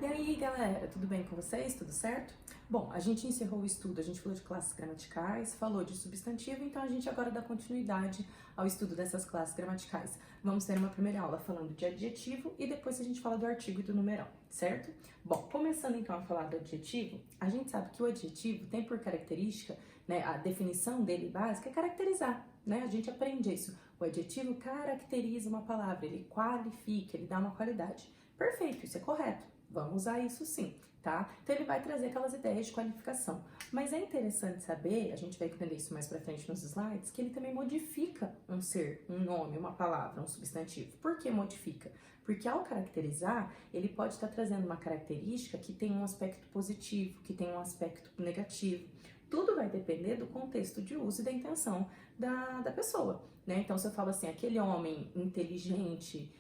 E aí, galera, tudo bem com vocês? Tudo certo? Bom, a gente encerrou o estudo, a gente falou de classes gramaticais, falou de substantivo, então a gente agora dá continuidade ao estudo dessas classes gramaticais. Vamos ter uma primeira aula falando de adjetivo e depois a gente fala do artigo e do numeral, certo? Bom, começando então a falar do adjetivo, a gente sabe que o adjetivo tem por característica, né, a definição dele básica é caracterizar, né? A gente aprende isso. O adjetivo caracteriza uma palavra, ele qualifica, ele dá uma qualidade. Perfeito, isso é correto. Vamos usar isso sim, tá? Então ele vai trazer aquelas ideias de qualificação. Mas é interessante saber, a gente vai entender isso mais pra frente nos slides, que ele também modifica um ser, um nome, uma palavra, um substantivo. Por que modifica? Porque ao caracterizar, ele pode estar trazendo uma característica que tem um aspecto positivo, que tem um aspecto negativo. Tudo vai depender do contexto de uso e da intenção da pessoa, né? Então, se eu falo assim, aquele homem inteligente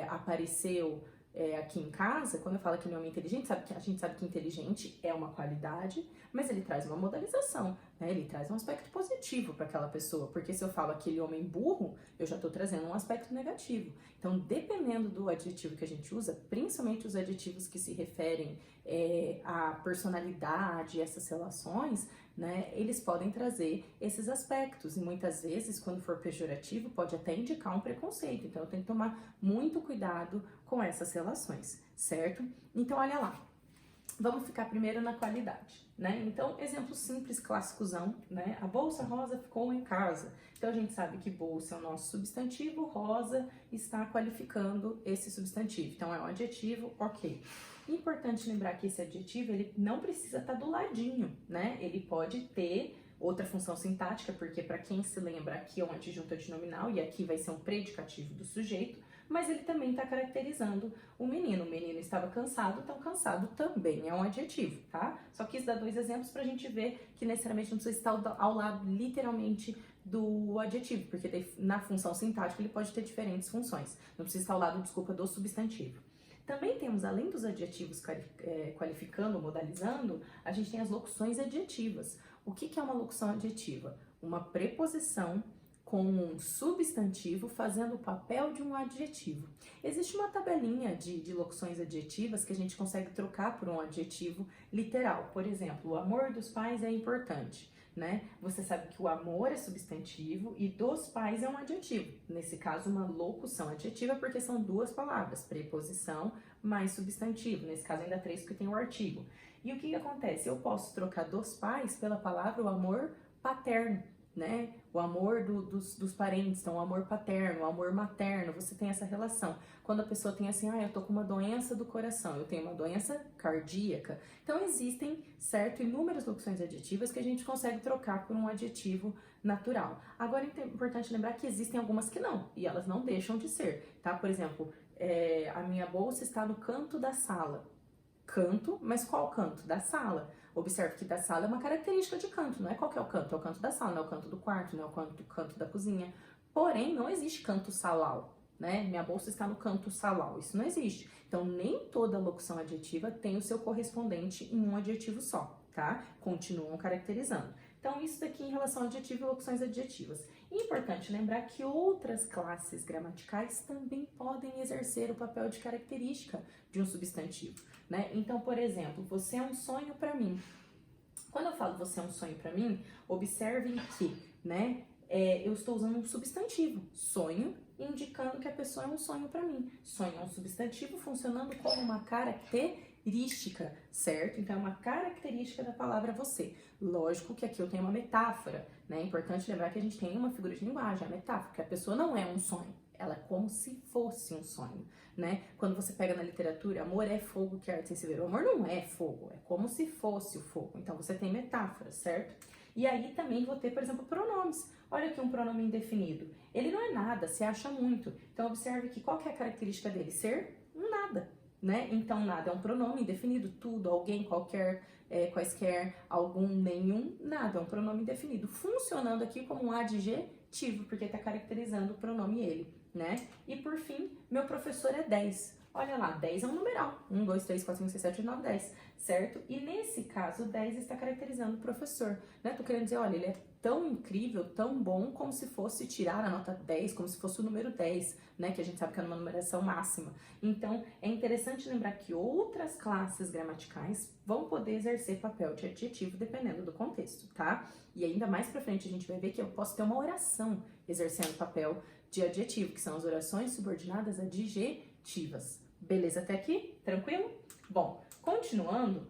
apareceu aqui em casa, quando eu falo que ele é um homem inteligente, a gente sabe que inteligente é uma qualidade, mas ele traz uma modalização, né? Ele traz um aspecto positivo para aquela pessoa, porque se eu falo aquele homem burro, eu já estou trazendo um aspecto negativo. Então, dependendo do adjetivo que a gente usa, principalmente os adjetivos que se referem à personalidade, essas relações, né, eles podem trazer esses aspectos e muitas vezes, quando for pejorativo, pode até indicar um preconceito. Então, eu tenho que tomar muito cuidado com essas relações, certo? Então, olha lá. Vamos ficar primeiro na qualidade, né? Então, exemplo simples, clássicozão, né? A bolsa rosa ficou em casa. Então, a gente sabe que bolsa é o nosso substantivo, rosa está qualificando esse substantivo. Então, é um adjetivo, ok. Importante lembrar que esse adjetivo, ele não precisa estar do ladinho, né? Ele pode ter outra função sintática, porque para quem se lembra, aqui é um adjunto adnominal e aqui vai ser um predicativo do sujeito, mas ele também está caracterizando o menino. O menino estava cansado, então cansado também é um adjetivo, tá? Só quis dar dois exemplos para a gente ver que necessariamente não precisa estar ao lado, literalmente, do adjetivo, porque na função sintática ele pode ter diferentes funções. Não precisa estar ao lado, desculpa, do substantivo. Também temos, além dos adjetivos qualificando, modalizando, a gente tem as locuções adjetivas. O que é uma locução adjetiva? Uma preposição com um substantivo fazendo o papel de um adjetivo. Existe uma tabelinha de locuções adjetivas que a gente consegue trocar por um adjetivo literal. Por exemplo, o amor dos pais é importante, né? Você sabe que o amor é substantivo e dos pais é um adjetivo. Nesse caso, uma locução adjetiva, porque são duas palavras, preposição mais substantivo. Nesse caso, ainda três, porque tem o artigo. E o que acontece? Eu posso trocar dos pais pela palavra o amor paterno, né? O amor dos parentes, então o amor paterno, o amor materno, você tem essa relação. Quando a pessoa tem assim, eu tô com uma doença do coração, eu tenho uma doença cardíaca. Então existem, certo, inúmeras locuções adjetivas que a gente consegue trocar por um adjetivo natural. Agora é importante lembrar que existem algumas que não, e elas não deixam de ser, tá? Por exemplo, a minha bolsa está no canto da sala. Canto, mas qual canto? Da sala. Observe que da sala é uma característica de canto, não é qual que é o canto? É o canto da sala, não é o canto do quarto, não é o canto da cozinha. Porém, não existe canto salal, né? Minha bolsa está no canto salal, isso não existe. Então, nem toda locução adjetiva tem o seu correspondente em um adjetivo só, tá? Continuam caracterizando. Então, isso daqui em relação a adjetivo e locuções adjetivas. E é importante lembrar que outras classes gramaticais também podem exercer o papel de característica de um substantivo, né? Então, por exemplo, você é um sonho para mim. Quando eu falo você é um sonho para mim, observem que, né, eu estou usando um substantivo, sonho, indicando que a pessoa é um sonho para mim. Sonho é um substantivo funcionando como uma característica, certo? Então, é uma característica da palavra você. Lógico que aqui eu tenho uma metáfora, né? É importante lembrar que a gente tem uma figura de linguagem, a metáfora, que a pessoa não é um sonho. Ela é como se fosse um sonho, né? Quando você pega na literatura, amor é fogo que arde sem se ver. O amor não é fogo, é como se fosse o fogo. Então, você tem metáforas, certo? E aí também vou ter, por exemplo, pronomes. Olha aqui um pronome indefinido. Ele não é nada, se acha muito. Então, observe que qual que é a característica dele? Ser um nada, né? Então, nada é um pronome indefinido. Tudo, alguém, qualquer, quaisquer, algum, nenhum, nada. É um pronome indefinido. Funcionando aqui como um adjetivo, porque está caracterizando o pronome ele, né? E por fim, meu professor é 10. Olha lá, 10 é um numeral. 1, 2, 3, 4, 5, 6, 7, 8, 9, 10, certo? E nesse caso, 10 está caracterizando o professor, né? Tô querendo dizer, olha, ele é tão incrível, tão bom, como se fosse tirar a nota 10, como se fosse o número 10, né? Que a gente sabe que é uma numeração máxima. Então, é interessante lembrar que outras classes gramaticais vão poder exercer papel de adjetivo dependendo do contexto, tá? E ainda mais pra frente a gente vai ver que eu posso ter uma oração exercendo papel de adjetivo, que são as orações subordinadas adjetivas. Beleza até aqui? Tranquilo? Bom, continuando,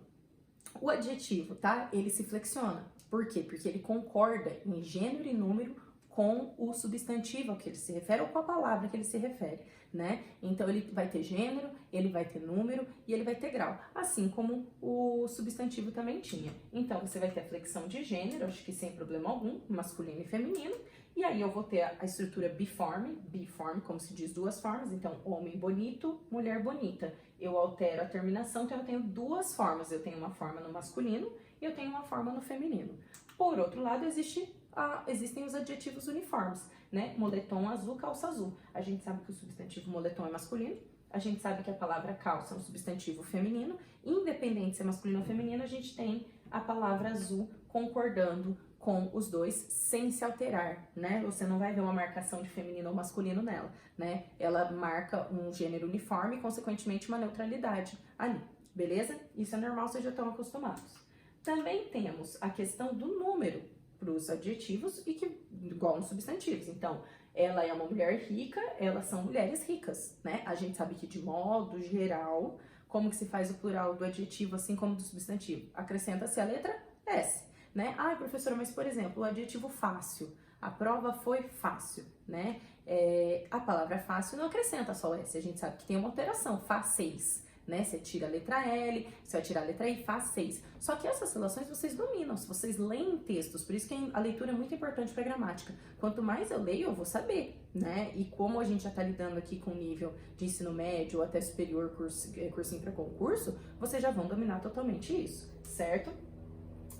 o adjetivo, tá? Ele se flexiona. Por quê? Porque ele concorda em gênero e número com o substantivo ao que ele se refere ou com a palavra que ele se refere, né? Então, ele vai ter gênero, ele vai ter número e ele vai ter grau, assim como o substantivo também tinha. Então, você vai ter a flexão de gênero, acho que sem problema algum, masculino e feminino, e aí eu vou ter a estrutura biforme, como se diz, duas formas, então, homem bonito, mulher bonita. Eu altero a terminação, então eu tenho duas formas, eu tenho uma forma no masculino e eu tenho uma forma no feminino. Por outro lado, existem os adjetivos uniformes, né? Moletom azul, calça azul. A gente sabe que o substantivo moletom é masculino, a gente sabe que a palavra calça é um substantivo feminino, independente se é masculino ou feminino, a gente tem a palavra azul concordando com os dois sem se alterar, né? Você não vai ver uma marcação de feminino ou masculino nela, né? Ela marca um gênero uniforme e, consequentemente, uma neutralidade ali, beleza? Isso é normal, vocês já estão acostumados. Também temos a questão do número para os adjetivos e que, igual nos substantivos. Então, ela é uma mulher rica, elas são mulheres ricas, né? A gente sabe que, de modo geral, como que se faz o plural do adjetivo, assim como do substantivo? Acrescenta-se a letra S, né? Ah, professora, mas, por exemplo, o adjetivo fácil, a prova foi fácil, né? A palavra fácil não acrescenta só o S, a gente sabe que tem uma alteração, fáceis, né? Você tira a letra L, você vai tirar a letra I, fáceis. Só que essas relações vocês dominam, se vocês leem textos, por isso que a leitura é muito importante para a gramática. Quanto mais eu leio, eu vou saber, né? E como a gente já está lidando aqui com nível de ensino médio ou até superior, cursinho para concurso, vocês já vão dominar totalmente isso, certo?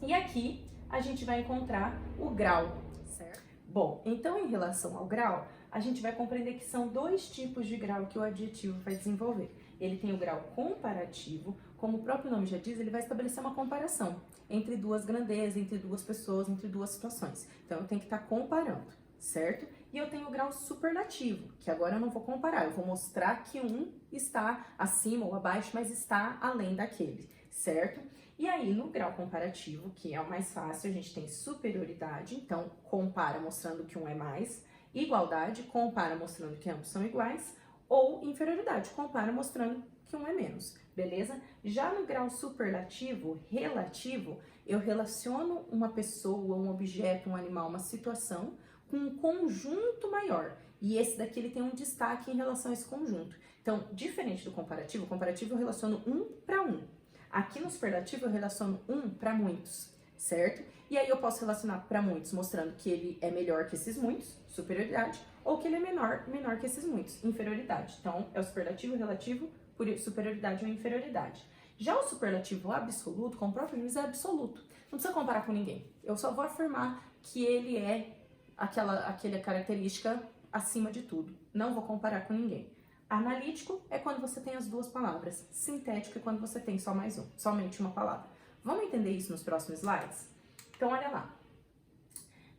E aqui a gente vai encontrar o grau, certo? Bom, então em relação ao grau, a gente vai compreender que são dois tipos de grau que o adjetivo vai desenvolver. Ele tem o grau comparativo, como o próprio nome já diz, ele vai estabelecer uma comparação entre duas grandezas, entre duas pessoas, entre duas situações. Então eu tenho que estar comparando, certo? E eu tenho o grau superlativo, que agora eu não vou comparar, eu vou mostrar que um está acima ou abaixo, mas está além daquele, certo? E aí, no grau comparativo, que é o mais fácil, a gente tem superioridade, então compara mostrando que um é mais, igualdade, compara mostrando que ambos são iguais, ou inferioridade, compara mostrando que um é menos, beleza? Já no grau superlativo, relativo, eu relaciono uma pessoa, um objeto, um animal, uma situação com um conjunto maior. E esse daqui ele tem um destaque em relação a esse conjunto. Então, diferente do comparativo, o comparativo eu relaciono um para um. Aqui no superlativo eu relaciono um para muitos, certo? E aí eu posso relacionar para muitos, mostrando que ele é melhor que esses muitos, superioridade, ou que ele é menor que esses muitos, inferioridade. Então, é o superlativo relativo por superioridade ou inferioridade. Já o superlativo absoluto, como o próprio nome diz, é absoluto. Não precisa comparar com ninguém. Eu só vou afirmar que ele é aquela característica acima de tudo. Não vou comparar com ninguém. Analítico é quando você tem as duas palavras. Sintético é quando você tem somente uma palavra. Vamos entender isso nos próximos slides? Então, olha lá.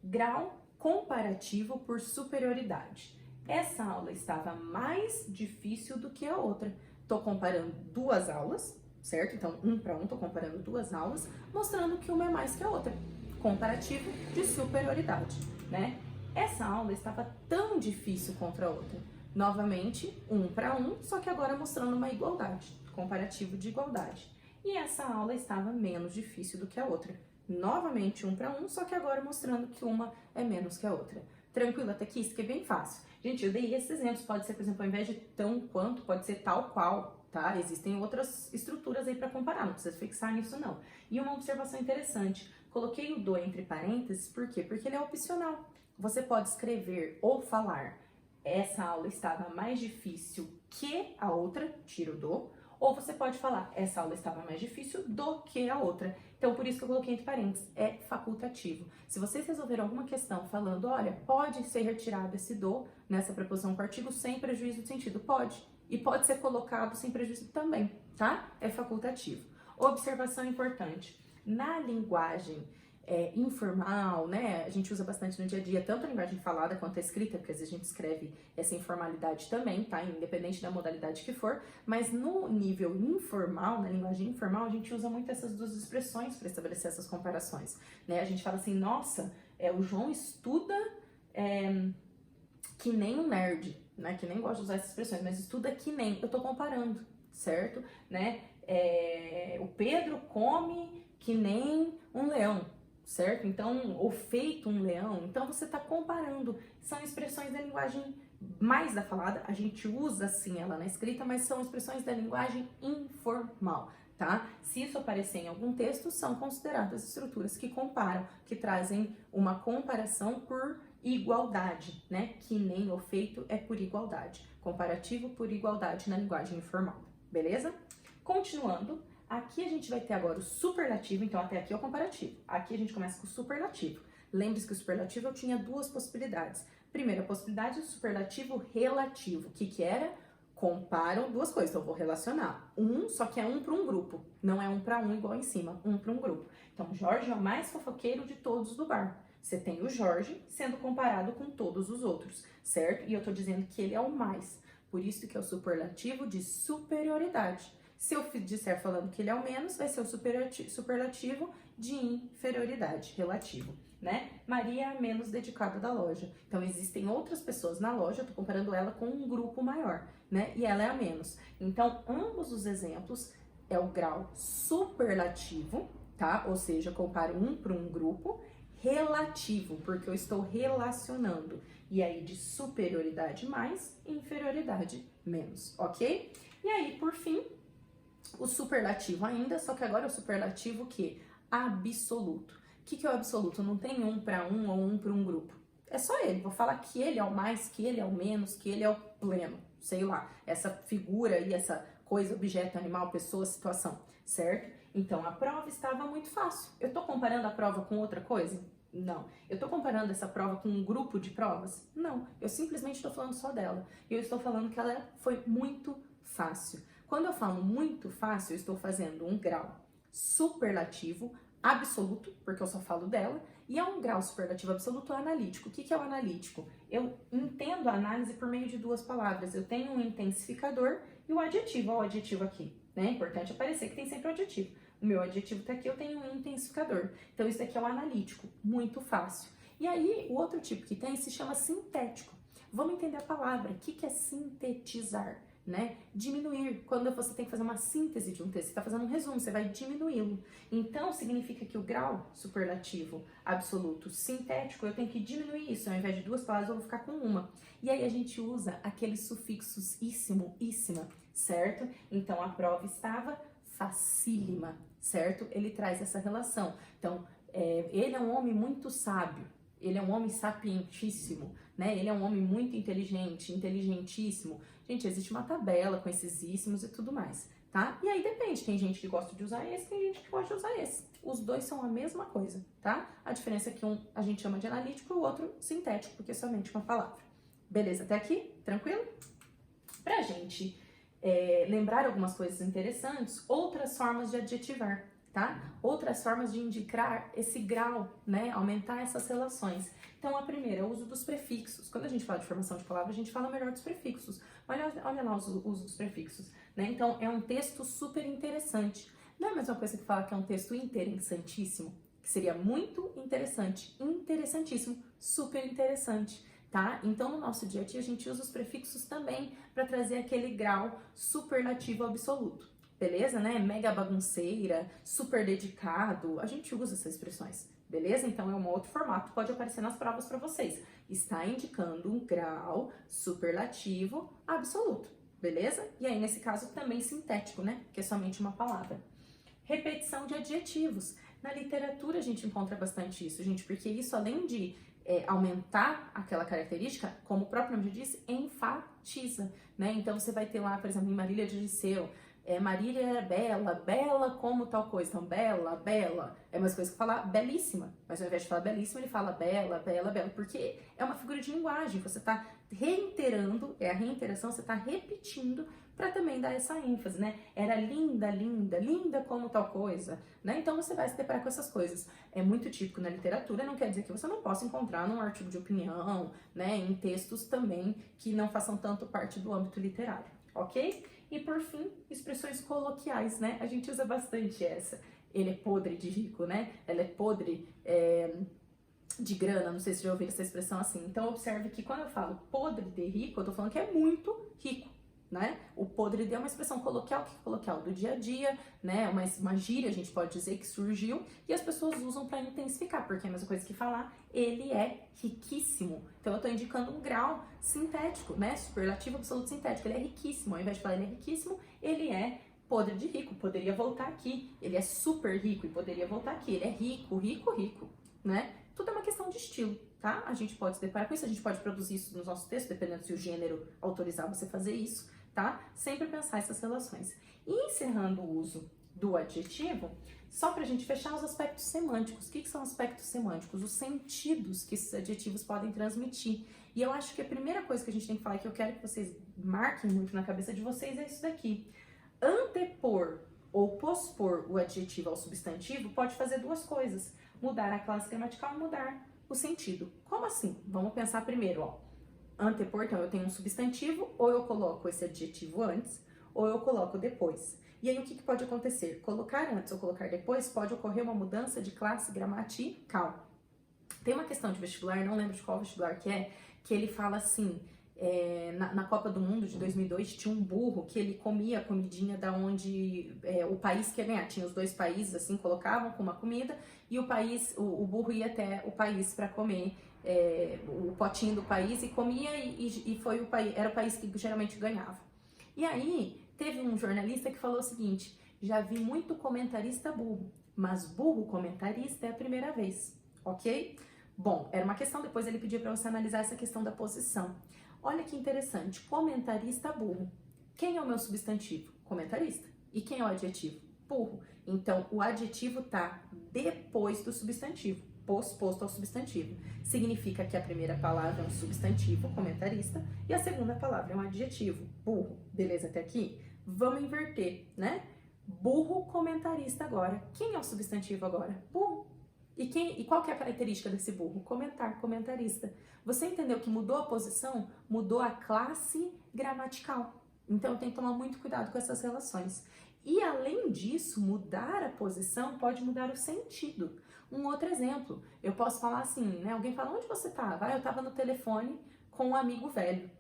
Grau comparativo por superioridade. Essa aula estava mais difícil do que a outra. Estou comparando duas aulas, certo? Então, um para um, estou comparando duas aulas, mostrando que uma é mais que a outra. Comparativo de superioridade, né? Essa aula estava tão difícil contra a outra. Novamente, um para um, só que agora mostrando uma igualdade, comparativo de igualdade. E essa aula estava menos difícil do que a outra. Novamente, um para um, só que agora mostrando que uma é menos que a outra. Tranquilo até aqui? Isso aqui é bem fácil. Gente, eu dei esses exemplos, pode ser, por exemplo, ao invés de tão quanto, pode ser tal qual, tá? Existem outras estruturas aí para comparar, não precisa fixar nisso não. E uma observação interessante, coloquei o do entre parênteses, por quê? Porque ele é opcional. Você pode escrever ou falar, essa aula estava mais difícil que a outra, tira o do, ou você pode falar, essa aula estava mais difícil do que a outra. Então, por isso que eu coloquei entre parênteses, é facultativo. Se vocês resolverem alguma questão falando, olha, pode ser retirado esse do nessa preposição com artigo sem prejuízo de sentido, pode. E pode ser colocado sem prejuízo também, tá? É facultativo. Observação importante, na linguagem informal, né? A gente usa bastante no dia a dia, tanto a linguagem falada quanto a escrita, porque às vezes a gente escreve essa informalidade também, tá? Independente da modalidade que for, mas no nível informal, na linguagem informal, a gente usa muito essas duas expressões para estabelecer essas comparações, né? A gente fala assim, nossa, o João estuda que nem um nerd, né? Que nem gosta de usar essas expressões, mas estuda que nem, eu tô comparando, certo? Né? O Pedro come que nem um leão, certo? Então, ou feito um leão, então você está comparando. São expressões da linguagem mais da falada, a gente usa sim ela na escrita, mas são expressões da linguagem informal, tá? Se isso aparecer em algum texto, são consideradas estruturas que comparam, que trazem uma comparação por igualdade, né? Que nem o feito é por igualdade. Comparativo por igualdade na linguagem informal, beleza? Continuando, aqui a gente vai ter agora o superlativo, então até aqui é o comparativo. Aqui a gente começa com o superlativo. Lembre-se que o superlativo eu tinha duas possibilidades. Primeira possibilidade, o superlativo relativo. O que era? Comparam duas coisas, então eu vou relacionar. Só que é um para um grupo, não é um para um igual em cima, um para um grupo. Então, Jorge é o mais fofoqueiro de todos do bar. Você tem o Jorge sendo comparado com todos os outros, certo? E eu tô dizendo que ele é o mais. Por isso que é o superlativo de superioridade. Se eu disser falando que ele é o menos, vai ser o superlativo de inferioridade, relativo, né? Maria é a menos dedicada da loja. Então, existem outras pessoas na loja, eu tô comparando ela com um grupo maior, né? E ela é a menos. Então, ambos os exemplos é o grau superlativo, tá? Ou seja, eu comparo um para um grupo, relativo, porque eu estou relacionando. E aí, de superioridade mais, inferioridade menos, ok? E aí, por fim, o superlativo ainda, só que agora é o superlativo que? Absoluto. O que é o absoluto? Não tem um para um ou um para um grupo. É só ele. Vou falar que ele é o mais, que ele é o menos, que ele é o pleno. Sei lá, essa figura aí, essa coisa, objeto, animal, pessoa, situação, certo? Então, a prova estava muito fácil. Eu tô comparando a prova com outra coisa? Não. Eu tô comparando essa prova com um grupo de provas? Não. Eu simplesmente estou falando só dela. E eu estou falando que ela foi muito fácil. Quando eu falo muito fácil, eu estou fazendo um grau superlativo absoluto, porque eu só falo dela, e é um grau superlativo absoluto analítico. O que é o analítico? Eu entendo a análise por meio de duas palavras. Eu tenho um intensificador e o adjetivo. Olha o adjetivo aqui, né? É importante aparecer que tem sempre o adjetivo. O meu adjetivo tá aqui, eu tenho um intensificador. Então, isso aqui é o analítico, muito fácil. E aí, o outro tipo que tem se chama sintético. Vamos entender a palavra. O que é sintetizar? Né? Diminuir. Quando você tem que fazer uma síntese de um texto, você está fazendo um resumo, você vai diminuí-lo. Então, significa que o grau superlativo absoluto sintético, eu tenho que diminuir isso. Ao invés de duas palavras, eu vou ficar com uma. E aí, a gente usa aqueles sufixos íssimo, íssima, certo? Então, a prova estava facílima, certo? Ele traz essa relação. Então, ele é um homem muito sábio. Ele é um homem sapientíssimo, né? Ele é um homem muito inteligente, inteligentíssimo. Gente, existe uma tabela com esses íssimos e tudo mais, tá? E aí depende, tem gente que gosta de usar esse, tem gente que gosta de usar esse. Os dois são a mesma coisa, tá? A diferença é que um a gente chama de analítico e o outro sintético, porque é somente uma palavra. Beleza, até aqui? Tranquilo? Pra gente lembrar algumas coisas interessantes, outras formas de adjetivar, tá? Outras formas de indicar esse grau, né? Aumentar essas relações. Então, a primeira é o uso dos prefixos. Quando a gente fala de formação de palavra, a gente fala melhor dos prefixos. Olha lá o uso dos prefixos, né? Então, é um texto super interessante. Não é a mesma coisa que falar que é um texto interessantíssimo, que seria muito interessante, interessantíssimo, super interessante, tá? Então, no nosso dia a dia, a gente usa os prefixos também para trazer aquele grau superlativo absoluto. Beleza, né? Mega bagunceira, super dedicado, a gente usa essas expressões, beleza? Então, é um outro formato, pode aparecer nas provas para vocês. Está indicando um grau superlativo absoluto, beleza? E aí, nesse caso, também sintético, né? Que é somente uma palavra. Repetição de adjetivos. Na literatura, a gente encontra bastante isso, gente, porque isso, além de aumentar aquela característica, como o próprio nome já diz, enfatiza, né? Então, você vai ter lá, por exemplo, em Marília de Liceu, Marília é bela, bela como tal coisa. Então, bela, bela, é mais coisa que falar belíssima. Mas ao invés de falar belíssima, ele fala bela, bela, bela. Porque é uma figura de linguagem. Você está reiterando, é a reiteração, você está repetindo para também dar essa ênfase, né? Era linda, linda, linda como tal coisa, né? Então você vai se deparar com essas coisas. É muito típico na literatura, não quer dizer que você não possa encontrar num artigo de opinião, né? Em textos também que não façam tanto parte do âmbito literário, ok? E por fim, expressões coloquiais, né? A gente usa bastante essa. Ele é podre de rico, né? Ela é podre de grana, não sei se já ouviram essa expressão assim. Então observe que quando eu falo podre de rico, eu tô falando que é muito rico, né? O podre de é uma expressão coloquial, que é coloquial do dia a dia, né? Uma gíria, a gente pode dizer, que surgiu e as pessoas usam para intensificar, porque é a mesma coisa que falar ele é riquíssimo. Então eu tô indicando um grau sintético, né? Superlativo absoluto sintético. Ele é riquíssimo. Ao invés de falar ele é riquíssimo, ele é podre de rico. Poderia voltar aqui. Ele é super rico e poderia voltar aqui. Ele é rico, rico, rico, né? Tudo é uma questão de estilo, tá? A gente pode se deparar com isso, a gente pode produzir isso nos nossos textos, dependendo se o gênero autorizar você fazer isso, tá? Sempre pensar essas relações. E encerrando o uso do adjetivo, só pra gente fechar os aspectos semânticos. O que são aspectos semânticos? Os sentidos que esses adjetivos podem transmitir. E eu acho que a primeira coisa que a gente tem que falar, que eu quero que vocês marquem muito na cabeça de vocês, é isso daqui. Antepor ou pospor o adjetivo ao substantivo pode fazer duas coisas: mudar a classe gramatical e mudar o sentido. Como assim? Vamos pensar primeiro, ó. Antepor, então eu tenho um substantivo, ou eu coloco esse adjetivo antes, ou eu coloco depois. E aí o que pode acontecer? Colocar antes ou colocar depois pode ocorrer uma mudança de classe gramatical. Tem uma questão de vestibular, não lembro de qual vestibular que ele fala assim, na Copa do Mundo de 2002 tinha um burro que ele comia a comidinha da onde o país que ia ganhar. Tinha os dois países, assim, colocavam com uma comida e o burro ia até o país para comer o potinho do país e comia e foi era o país que geralmente ganhava. E aí teve um jornalista que falou o seguinte: já vi muito comentarista burro, mas burro comentarista é a primeira vez, ok? Bom, era uma questão, depois ele pediu para você analisar essa questão da posição. Olha que interessante, comentarista burro. Quem é o meu substantivo? Comentarista. E quem é o adjetivo? Burro. Então, o adjetivo tá depois do substantivo, posposto ao substantivo. Significa que a primeira palavra é um substantivo, comentarista, e a segunda palavra é um adjetivo, burro. Beleza até aqui? Vamos inverter, né? Burro, comentarista agora. Quem é o substantivo agora? Burro. E qual que é a característica desse burro? Comentar, comentarista. Você entendeu que mudou a posição? Mudou a classe gramatical. Então tem que tomar muito cuidado com essas relações. E além disso, mudar a posição pode mudar o sentido. Um outro exemplo, eu posso falar assim, né? Alguém fala, onde você estava? Eu estava no telefone com um amigo velho.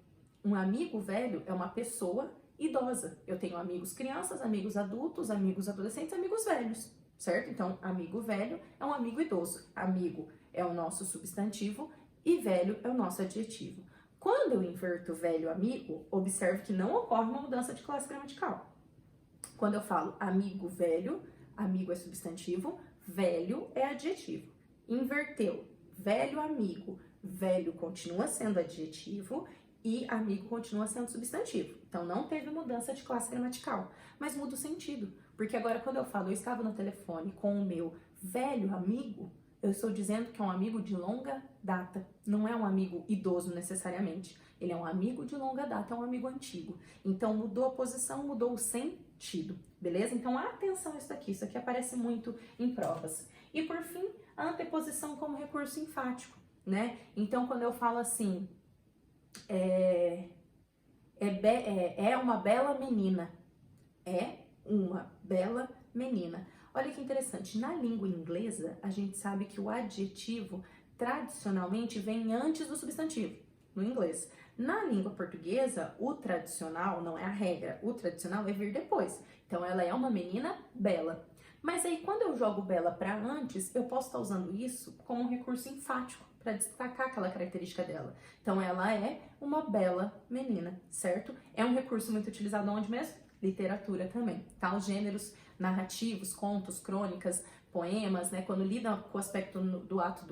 Um amigo velho é uma pessoa idosa. Eu tenho amigos crianças, amigos adultos, amigos adolescentes, amigos velhos. Certo? Então, amigo velho é um amigo idoso. Amigo é o nosso substantivo e velho é o nosso adjetivo. Quando eu inverto velho amigo, observe que não ocorre uma mudança de classe gramatical. Quando eu falo amigo velho, amigo é substantivo, velho é adjetivo. Inverteu, velho amigo, velho continua sendo adjetivo e amigo continua sendo substantivo. Então, não teve mudança de classe gramatical, mas muda o sentido. Porque agora, quando eu falo, eu estava no telefone com o meu velho amigo, eu estou dizendo que é um amigo de longa data. Não é um amigo idoso necessariamente. Ele é um amigo de longa data, é um amigo antigo. Então, mudou a posição, mudou o sentido, beleza? Então, atenção a isso aqui. Isso aqui aparece muito em provas. E, por fim, a anteposição como recurso enfático, né? Então, quando eu falo assim, é uma bela menina. É uma bela menina. Olha que interessante, na língua inglesa, a gente sabe que o adjetivo tradicionalmente vem antes do substantivo, no inglês. Na língua portuguesa, o tradicional não é a regra, o tradicional é vir depois. Então, ela é uma menina bela. Mas aí, quando eu jogo bela para antes, eu posso estar usando isso como um recurso enfático, para destacar aquela característica dela. Então, ela é uma bela menina, certo? É um recurso muito utilizado onde mesmo? Literatura também, tá? Os gêneros narrativos, contos, crônicas, poemas, né? Quando lidam com o aspecto do ato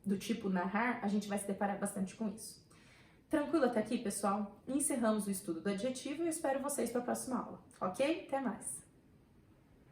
do tipo narrar, a gente vai se deparar bastante com isso. Tranquilo até aqui, pessoal? Encerramos o estudo do adjetivo e eu espero vocês para a próxima aula, ok? Até mais!